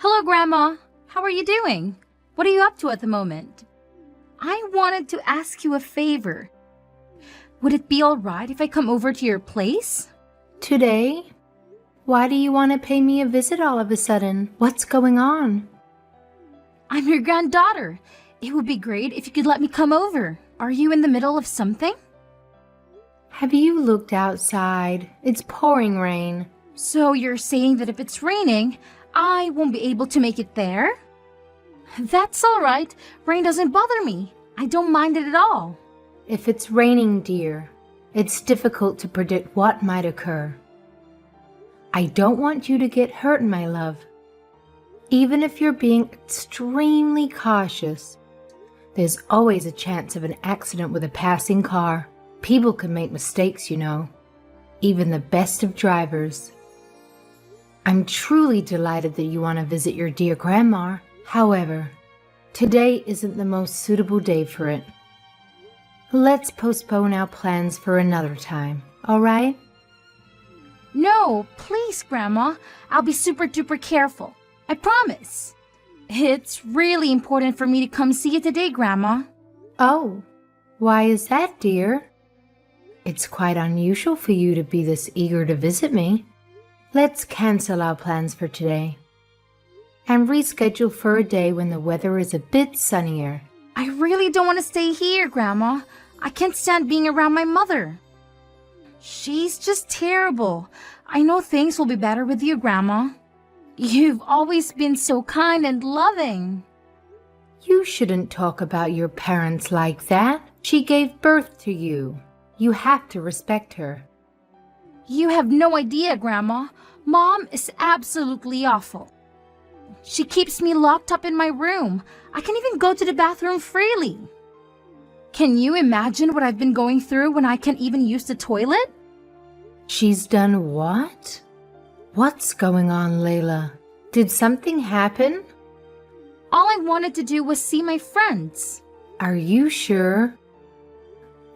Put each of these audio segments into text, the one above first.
Hello, Grandma. How are you doing? What are you up to at the moment? I wanted to ask you a favor. Would it be all right if I come over to your place? Today? Why do you want to pay me a visit all of a sudden? What's going on? I'm your granddaughter. It would be great if you could let me come over. Are you in the middle of something? Have you looked outside? It's pouring rain. So you're saying that if it's raining, I won't be able to make it there? That's all right. Rain doesn't bother me. I don't mind it at all. If it's raining, dear, it's difficult to predict what might occur. I don't want you to get hurt, my love. Even if you're being extremely cautious, there's always a chance of an accident with a passing car. People can make mistakes, you know, even the best of drivers. I'm truly delighted that you want to visit your dear grandma. However, today isn't the most suitable day for it. Let's postpone our plans for another time, all right? No, please, Grandma. I'll be super duper careful. I promise. It's really important for me to come see you today, Grandma. Oh, why is that, dear? It's quite unusual for you to be this eager to visit me. Let's cancel our plans for today and reschedule for a day when the weather is a bit sunnier. I really don't want to stay here, Grandma. I can't stand being around my mother. She's just terrible. I know things will be better with you, Grandma. You've always been so kind and loving. You shouldn't talk about your parents like that. She gave birth to you. You have to respect her. You have no idea, Grandma. Mom is absolutely awful. She keeps me locked up in my room. I can't even go to the bathroom freely. Can you imagine what I've been going through when I can't even use the toilet? She's done what? What's going on, Layla? Did something happen? All I wanted to do was see my friends. Are you sure?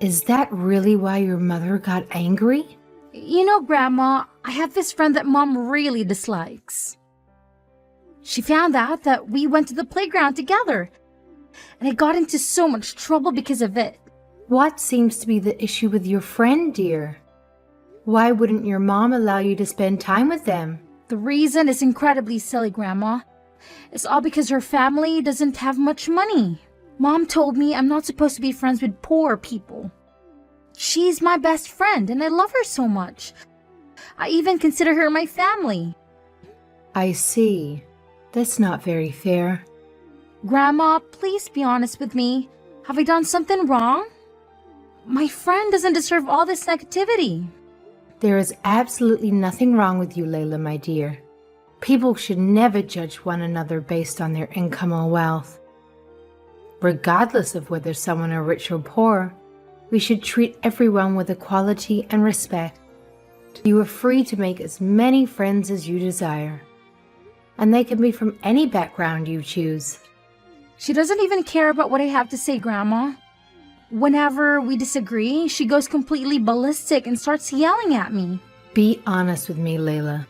Is that really why your mother got angry? You know, Grandma, I have this friend that Mom really dislikes. She found out that we went to the playground together, and I got into so much trouble because of it. What seems to be the issue with your friend, dear? Why wouldn't your mom allow you to spend time with them? The reason is incredibly silly, Grandma. It's all because her family doesn't have much money. Mom told me I'm not supposed to be friends with poor people. She's my best friend, and I love her so much. I even consider her my family. I see. That's not very fair. Grandma, please be honest with me. Have I done something wrong? My friend doesn't deserve all this negativity. There is absolutely nothing wrong with you, Layla, my dear. People should never judge one another based on their income or wealth. Regardless of whether someone are rich or poor, we should treat everyone with equality and respect. You are free to make as many friends as you desire, and they can be from any background you choose. She doesn't even care about what I have to say, Grandma. Whenever we disagree, she goes completely ballistic and starts yelling at me. Be honest with me, Layla.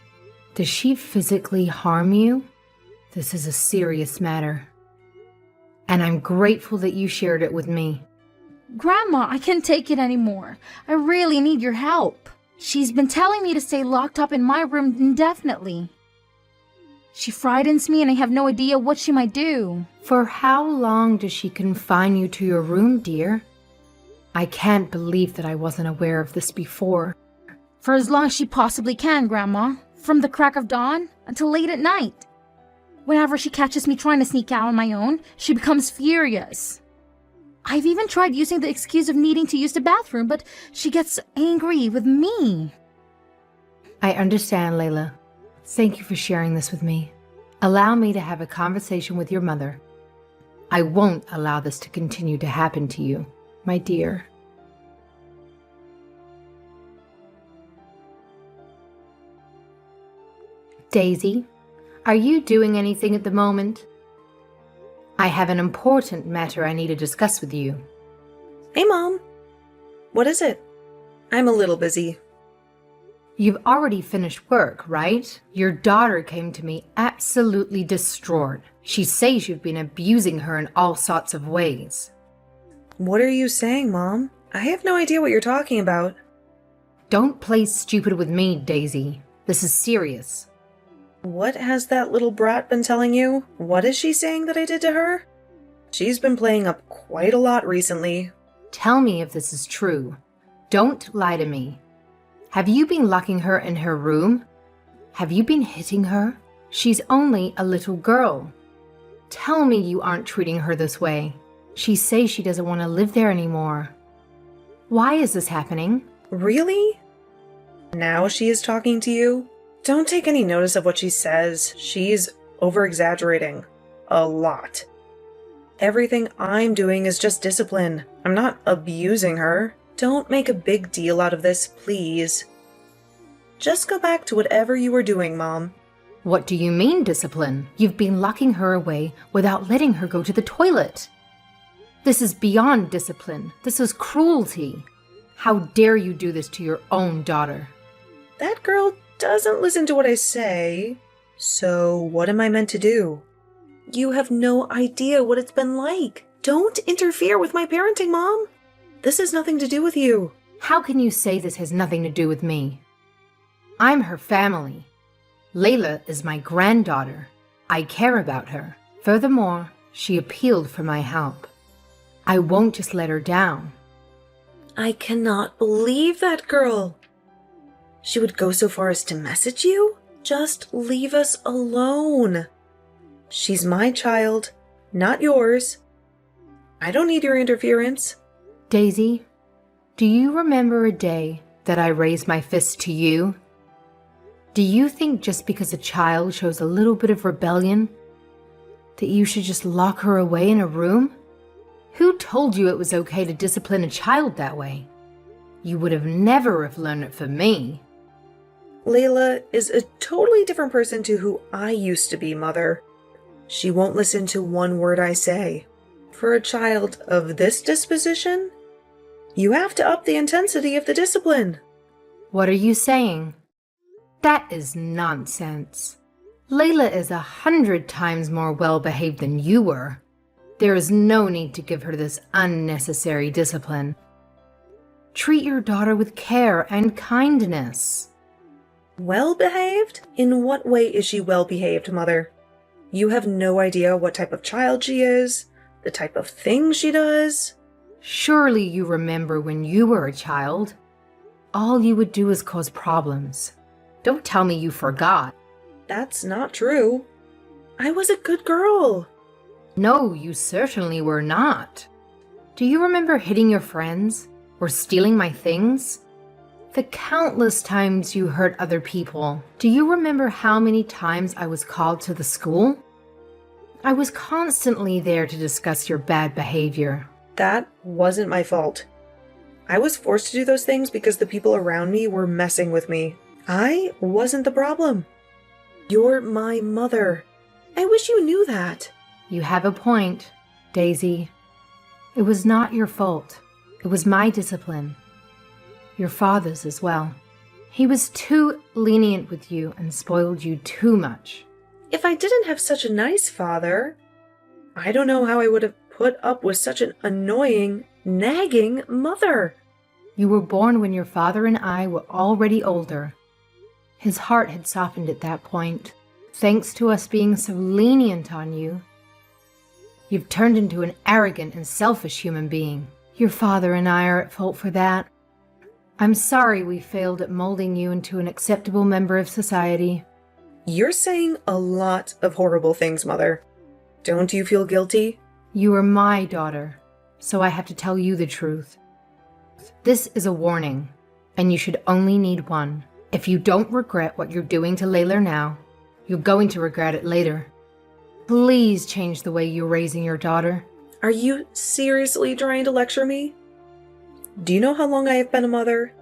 Does she physically harm you? This is a serious matter, and I'm grateful that you shared it with me. Grandma, I can't take it anymore. I really need your help. She's been telling me to stay locked up in my room indefinitely. She frightens me and I have no idea what she might do. For how long does she confine you to your room, dear? I can't believe that I wasn't aware of this before. For as long as she possibly can, Grandma. From the crack of dawn until late at night. Whenever she catches me trying to sneak out on my own, she becomes furious. I've even tried using the excuse of needing to use the bathroom, but she gets angry with me. I understand, Layla. Thank you for sharing this with me. Allow me to have a conversation with your mother. I won't allow this to continue to happen to you, my dear. Daisy, are you doing anything at the moment? I have an important matter I need to discuss with you. Hey, Mom. What is it? I'm a little busy. You've already finished work, right? Your daughter came to me absolutely distraught. She says you've been abusing her in all sorts of ways. What are you saying, Mom? I have no idea what you're talking about. Don't play stupid with me, Daisy. This is serious. What has that little brat been telling you? What is she saying that I did to her? She's been playing up quite a lot recently. Tell me if this is true. Don't lie to me. Have you been locking her in her room? Have you been hitting her? She's only a little girl. Tell me you aren't treating her this way. She says she doesn't want to live there anymore. Why is this happening? Really? Now she is talking to you? Don't take any notice of what she says. She's over-exaggerating. A lot. Everything I'm doing is just discipline. I'm not abusing her. Don't make a big deal out of this, please. Just go back to whatever you were doing, Mom. What do you mean, discipline? You've been locking her away without letting her go to the toilet. This is beyond discipline. This is cruelty. How dare you do this to your own daughter? That girl doesn't listen to what I say. So what am I meant to do? You have no idea what it's been like. Don't interfere with my parenting, Mom. This has nothing to do with you. How can you say this has nothing to do with me? I'm her family. Layla is my granddaughter. I care about her. Furthermore, she appealed for my help. I won't just let her down. I cannot believe that girl. She would go so far as to message you? Just leave us alone. She's my child, not yours. I don't need your interference. Daisy, do you remember a day that I raised my fist to you? Do you think just because a child shows a little bit of rebellion that you should just lock her away in a room? Who told you it was okay to discipline a child that way? You would have never have learned it from me. Layla is a totally different person to who I used to be, Mother. She won't listen to one word I say. For a child of this disposition, you have to up the intensity of the discipline. What are you saying? That is nonsense. Layla is 100 times more well-behaved than you were. There is no need to give her this unnecessary discipline. Treat your daughter with care and kindness. Well-behaved? In what way is she well-behaved, Mother? You have no idea what type of child she is, the type of things she does. Surely you remember when you were a child. All you would do is cause problems. Don't tell me you forgot. That's not true. I was a good girl. No, you certainly were not. Do you remember hitting your friends or stealing my things? The countless times you hurt other people. Do you remember how many times I was called to the school? I was constantly there to discuss your bad behavior. That wasn't my fault. I was forced to do those things because the people around me were messing with me. I wasn't the problem. You're my mother. I wish you knew that. You have a point, Daisy. It was not your fault. It was my discipline. Your father's as well. He was too lenient with you and spoiled you too much. If I didn't have such a nice father, I don't know how I would have put up with such an annoying, nagging mother. You were born when your father and I were already older. His heart had softened at that point, thanks to us being so lenient on you. You've turned into an arrogant and selfish human being. Your father and I are at fault for that. I'm sorry we failed at molding you into an acceptable member of society. You're saying a lot of horrible things, Mother. Don't you feel guilty? You are my daughter, so I have to tell you the truth. This is a warning, and you should only need one. If you don't regret what you're doing to Layla now, you're going to regret it later. Please change the way you're raising your daughter. Are you seriously trying to lecture me? Do you know how long I have been a mother?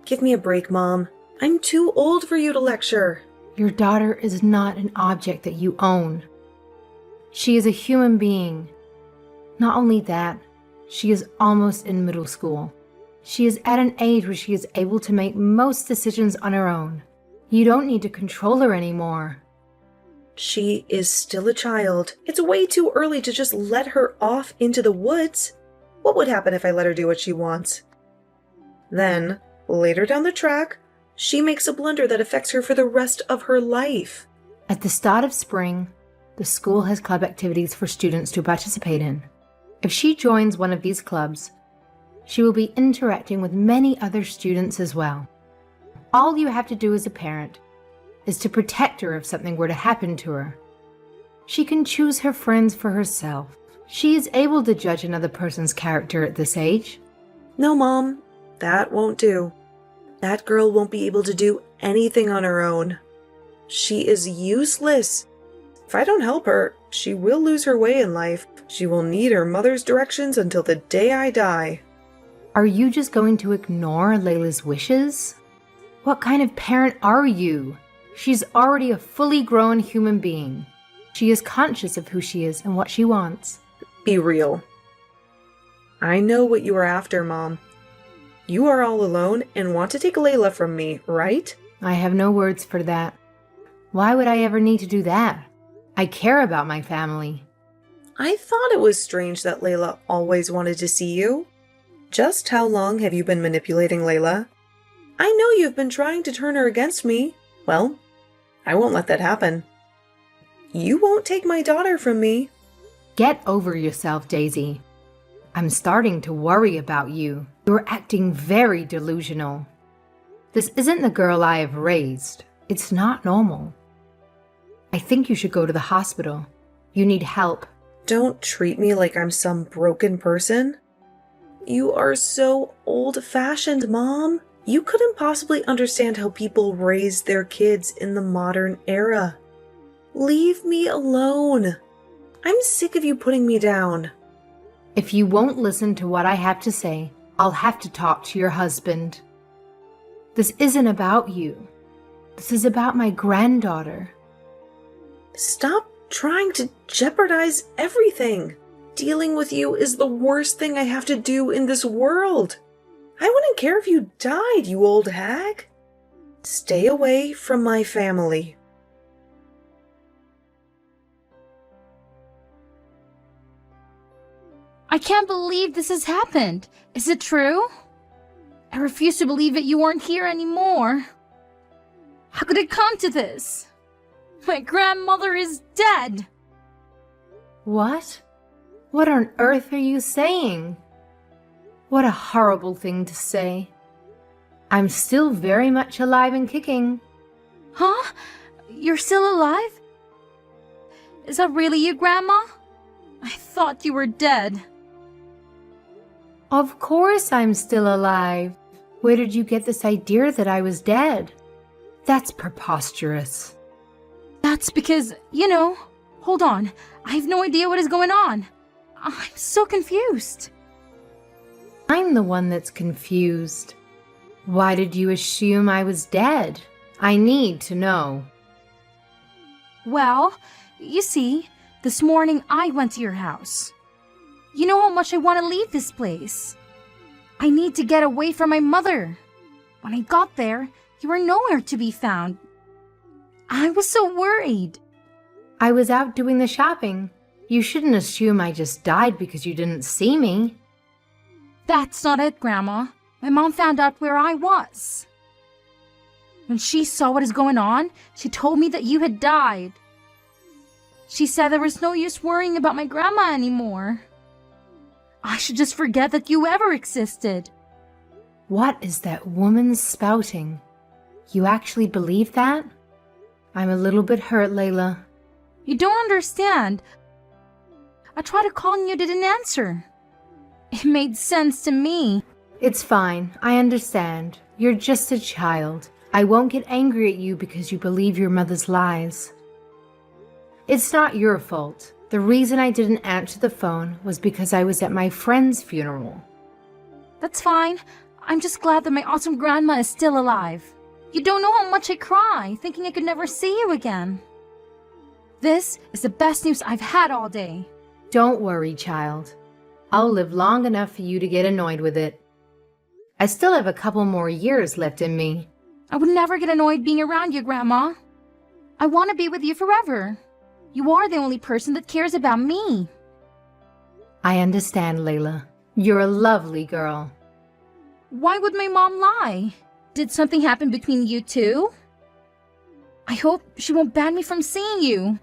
Give me a break, Mom. I'm too old for you to lecture. Your daughter is not an object that you own. She is a human being. Not only that, she is almost in middle school. She is at an age where she is able to make most decisions on her own. You don't need to control her anymore. She is still a child. It's way too early to just let her off into the woods. What would happen if I let her do what she wants? Then, later down the track, she makes a blunder that affects her for the rest of her life. At the start of spring, the school has club activities for students to participate in. If she joins one of these clubs, she will be interacting with many other students as well. All you have to do as a parent is to protect her if something were to happen to her. She can choose her friends for herself. She is able to judge another person's character at this age. No, Mom, that won't do. That girl won't be able to do anything on her own. She is useless. If I don't help her, she will lose her way in life. She will need her mother's directions until the day I die. Are you just going to ignore Layla's wishes? What kind of parent are you? She's already a fully grown human being. She is conscious of who she is and what she wants. Be real. I know what you are after, Mom. You are all alone and want to take Layla from me, right? I have no words for that. Why would I ever need to do that? I care about my family. I thought it was strange that Layla always wanted to see you. Just how long have you been manipulating Layla? I know you've been trying to turn her against me. Well, I won't let that happen. You won't take my daughter from me. Get over yourself, Daisy. I'm starting to worry about you. You're acting very delusional. This isn't the girl I have raised. It's not normal. I think you should go to the hospital. You need help. Don't treat me like I'm some broken person. You are so old-fashioned, Mom. You couldn't possibly understand how people raise their kids in the modern era. Leave me alone. I'm sick of you putting me down. If you won't listen to what I have to say, I'll have to talk to your husband. This isn't about you. This is about my granddaughter. Stop trying to jeopardize everything. Dealing with you is the worst thing I have to do in this world. I wouldn't care if you died, you old hag. Stay away from my family. I can't believe this has happened. Is it true? I refuse to believe that you weren't here anymore. How could it come to this? My grandmother is dead. What? What on earth are you saying? What a horrible thing to say. I'm still very much alive and kicking. Huh? You're still alive? Is that really you, Grandma? I thought you were dead. Of course I'm still alive. Where did you get this idea that I was dead? That's preposterous. That's because, hold on. I have no idea what is going on. I'm so confused. I'm the one that's confused. Why did you assume I was dead? I need to know. Well, you see, this morning I went to your house. You know how much I want to leave this place. I need to get away from my mother. When I got there, you were nowhere to be found. I was so worried. I was out doing the shopping. You shouldn't assume I just died because you didn't see me. That's not it, Grandma. My mom found out where I was. When she saw what is going on, she told me that you had died. She said there was no use worrying about my grandma anymore. I should just forget that you ever existed. What is that woman spouting? You actually believe that? I'm a little bit hurt, Layla. You don't understand. I tried to call and you didn't answer. It made sense to me. It's fine. I understand. You're just a child. I won't get angry at you because you believe your mother's lies. It's not your fault. The reason I didn't answer the phone was because I was at my friend's funeral. That's fine. I'm just glad that my awesome grandma is still alive. You don't know how much I cry, thinking I could never see you again. This is the best news I've had all day. Don't worry, child. I'll live long enough for you to get annoyed with it. I still have a couple more years left in me. I would never get annoyed being around you, Grandma. I want to be with you forever. You are the only person that cares about me. I understand, Layla. You're a lovely girl. Why would my mom lie? Did something happen between you two? I hope she won't ban me from seeing you.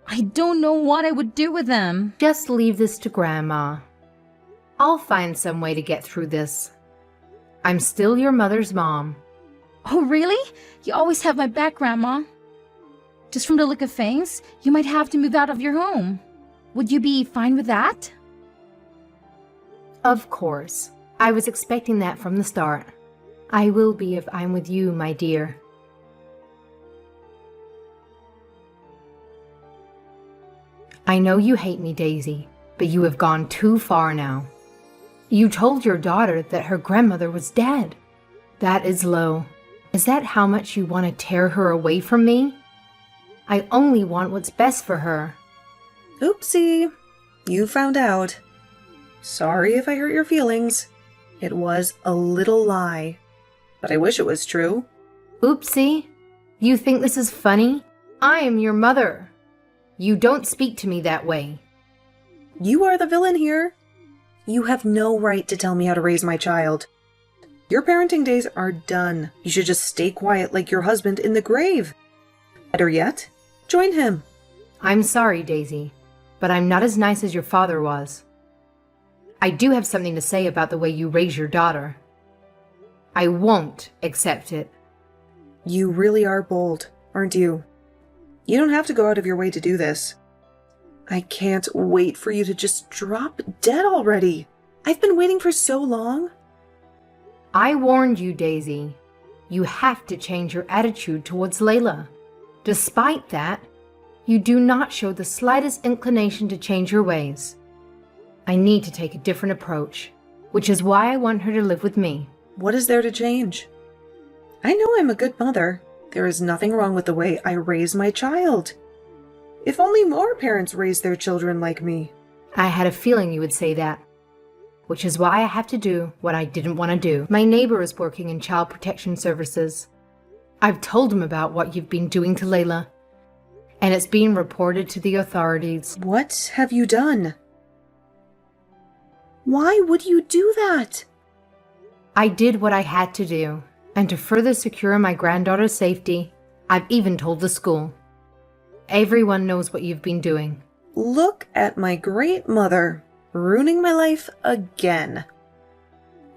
I don't know what I would do with them. Just leave this to Grandma. I'll find some way to get through this. I'm still your mother's mom. Oh, really? You always have my back, Grandma. Just from the look of things, you might have to move out of your home. Would you be fine with that? Of course. I was expecting that from the start. I will be if I'm with you, my dear. I know you hate me, Daisy, but you have gone too far now. You told your daughter that her grandmother was dead. That is low. Is that how much you want to tear her away from me? I only want what's best for her. Oopsie. You found out. Sorry if I hurt your feelings. It was a little lie. But I wish it was true. Oopsie. You think this is funny? I am your mother. You don't speak to me that way. You are the villain here. You have no right to tell me how to raise my child. Your parenting days are done. You should just stay quiet like your husband in the grave. Better yet, join him. I'm sorry, Daisy, but I'm not as nice as your father was. I do have something to say about the way you raise your daughter. I won't accept it. You really are bold, aren't you? You don't have to go out of your way to do this. I can't wait for you to just drop dead already. I've been waiting for so long. I warned you, Daisy. You have to change your attitude towards Layla. Despite that, you do not show the slightest inclination to change your ways. I need to take a different approach, which is why I want her to live with me. What is there to change? I know I'm a good mother. There is nothing wrong with the way I raise my child. If only more parents raise their children like me. I had a feeling you would say that, which is why I have to do what I didn't want to do. My neighbor is working in child protection services. I've told him about what you've been doing to Layla, and it's being reported to the authorities. What have you done? Why would you do that? I did what I had to do, and to further secure my granddaughter's safety, I've even told the school. Everyone knows what you've been doing. Look at my great mother, ruining my life again.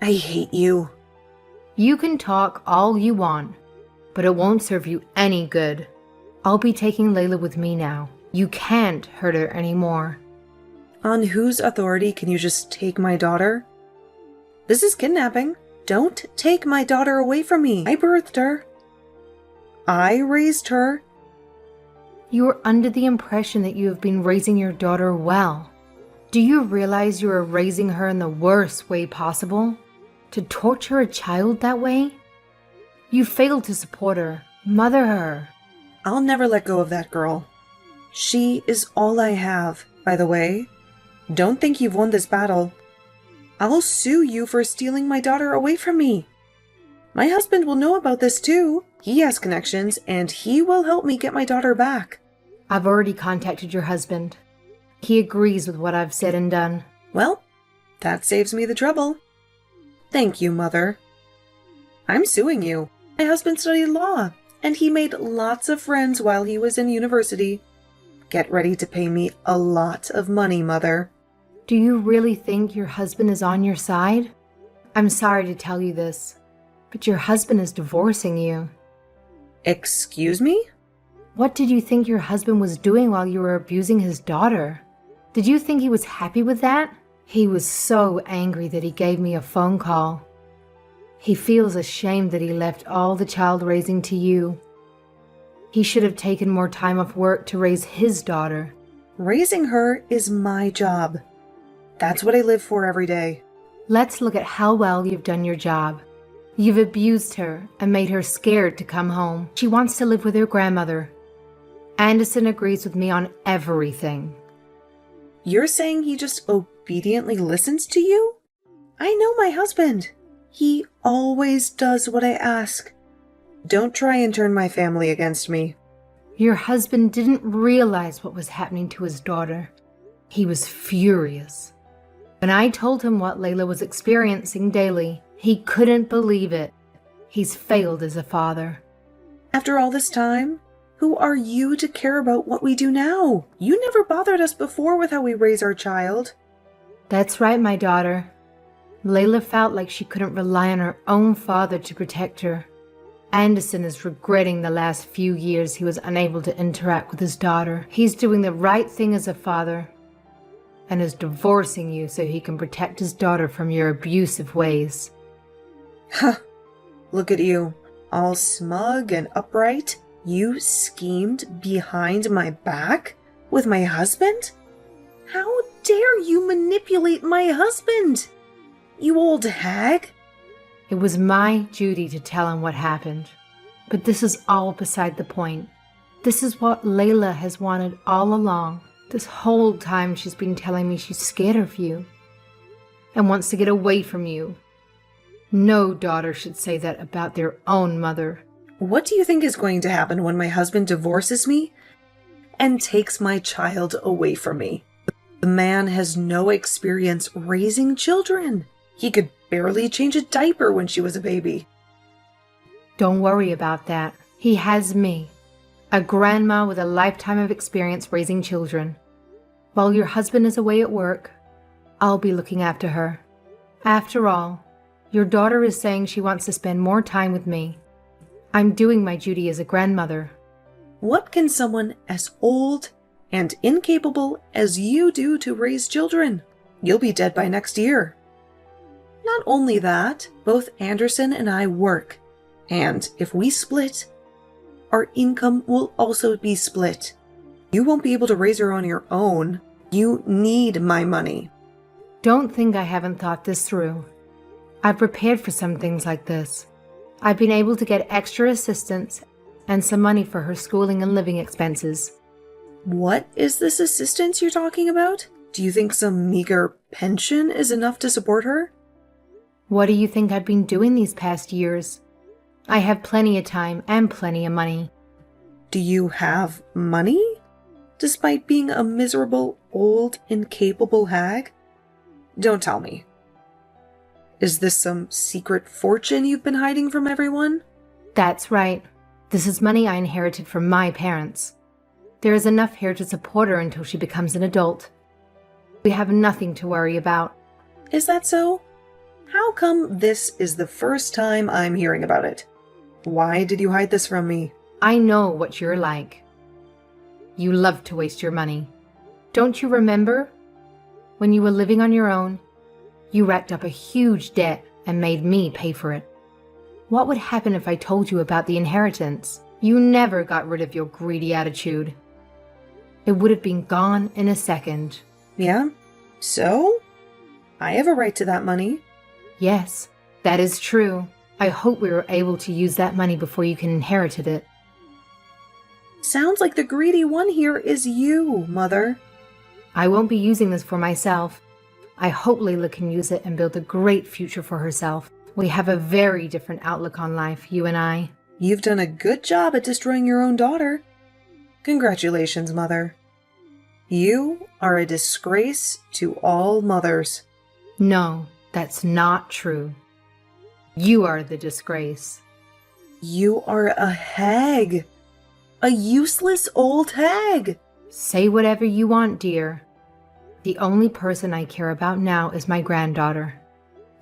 I hate you. You can talk all you want, but it won't serve you any good. I'll be taking Layla with me now. You can't hurt her anymore. On whose authority can you just take my daughter? This is kidnapping. Don't take my daughter away from me. I birthed her. I raised her. You are under the impression that you have been raising your daughter well. Do you realize you are raising her in the worst way possible? To torture a child that way? You failed to support her, mother her. I'll never let go of that girl. She is all I have, by the way. Don't think you've won this battle. I'll sue you for stealing my daughter away from me. My husband will know about this too. He has connections, and he will help me get my daughter back. I've already contacted your husband. He agrees with what I've said and done. Well, that saves me the trouble. Thank you, Mother. I'm suing you. My husband studied law, and he made lots of friends while he was in university. Get ready to pay me a lot of money, Mother. Do you really think your husband is on your side? I'm sorry to tell you this, but your husband is divorcing you. Excuse me? What did you think your husband was doing while you were abusing his daughter? Did you think he was happy with that? He was so angry that he gave me a phone call. He feels ashamed that he left all the child raising to you. He should have taken more time off work to raise his daughter. Raising her is my job. That's what I live for every day. Let's look at how well you've done your job. You've abused her and made her scared to come home. She wants to live with her grandmother. Anderson agrees with me on everything. You're saying he just obediently listens to you? I know my husband. He always does what I ask. Don't try and turn my family against me. Your husband didn't realize what was happening to his daughter. He was furious. When I told him what Layla was experiencing daily, he couldn't believe it. He's failed as a father. After all this time, who are you to care about what we do now? You never bothered us before with how we raise our child. That's right, my daughter. Layla felt like she couldn't rely on her own father to protect her. Anderson is regretting the last few years he was unable to interact with his daughter. He's doing the right thing as a father and is divorcing you so he can protect his daughter from your abusive ways. Huh. Look at you, all smug and upright. You schemed behind my back with my husband? How dare you manipulate my husband? You old hag! It was my duty to tell him what happened. But this is all beside the point. This is what Layla has wanted all along. This whole time she's been telling me she's scared of you and wants to get away from you. No daughter should say that about their own mother. What do you think is going to happen when my husband divorces me and takes my child away from me? The man has no experience raising children. He could barely change a diaper when she was a baby. Don't worry about that. He has me, a grandma with a lifetime of experience raising children. While your husband is away at work, I'll be looking after her. After all, your daughter is saying she wants to spend more time with me. I'm doing my duty as a grandmother. What can someone as old and incapable as you do to raise children? You'll be dead by next year. Not only that, both Anderson and I work, and if we split, our income will also be split. You won't be able to raise her on your own. You need my money. Don't think I haven't thought this through. I've prepared for some things like this. I've been able to get extra assistance and some money for her schooling and living expenses. What is this assistance you're talking about? Do you think some meager pension is enough to support her? What do you think I've been doing these past years? I have plenty of time and plenty of money. Do you have money? Despite being a miserable, old, incapable hag? Don't tell me. Is this some secret fortune you've been hiding from everyone? That's right. This is money I inherited from my parents. There is enough here to support her until she becomes an adult. We have nothing to worry about. Is that so? How come this is the first time I'm hearing about it? Why did you hide this from me? I know what you're like. You love to waste your money. Don't you remember? When you were living on your own, you racked up a huge debt and made me pay for it. What would happen if I told you about the inheritance? You never got rid of your greedy attitude. It would have been gone in a second. Yeah? So? I have a right to that money. Yes, that is true. I hope we were able to use that money before you can inherit it. Sounds like the greedy one here is you, Mother. I won't be using this for myself. I hope Layla can use it and build a great future for herself. We have a very different outlook on life, you and I. You've done a good job at destroying your own daughter. Congratulations, Mother. You are a disgrace to all mothers. No, that's not true. You are the disgrace. You are a hag. A useless old hag. Say whatever you want, dear. The only person I care about now is my granddaughter.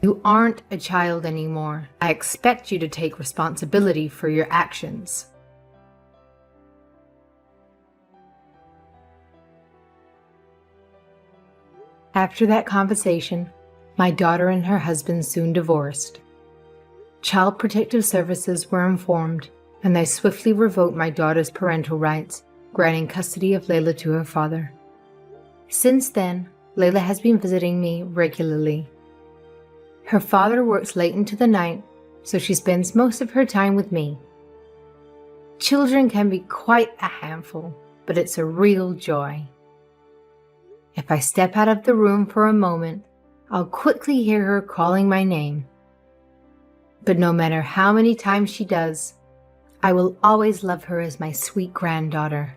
You aren't a child anymore. I expect you to take responsibility for your actions. After that conversation, my daughter and her husband soon divorced. Child Protective Services were informed, and they swiftly revoked my daughter's parental rights, granting custody of Layla to her father. Since then, Layla has been visiting me regularly. Her father works late into the night, so she spends most of her time with me. Children can be quite a handful, but it's a real joy. If I step out of the room for a moment, I'll quickly hear her calling my name. But no matter how many times she does, I will always love her as my sweet granddaughter.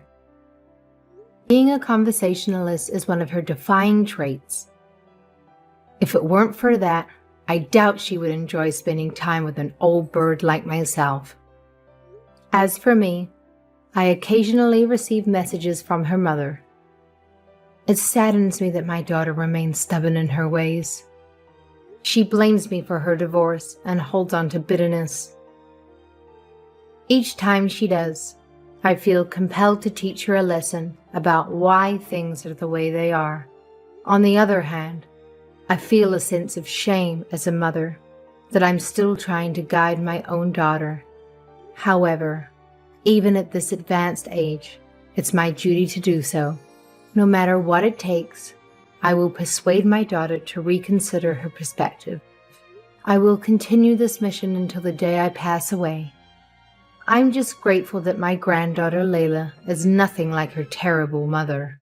Being a conversationalist is one of her defining traits. If it weren't for that, I doubt she would enjoy spending time with an old bird like myself. As for me, I occasionally receive messages from her mother. It saddens me that my daughter remains stubborn in her ways. She blames me for her divorce and holds on to bitterness. Each time she does, I feel compelled to teach her a lesson about why things are the way they are. On the other hand, I feel a sense of shame as a mother that I'm still trying to guide my own daughter. However, even at this advanced age, it's my duty to do so. No matter what it takes, I will persuade my daughter to reconsider her perspective. I will continue this mission until the day I pass away. I'm just grateful that my granddaughter Layla is nothing like her terrible mother.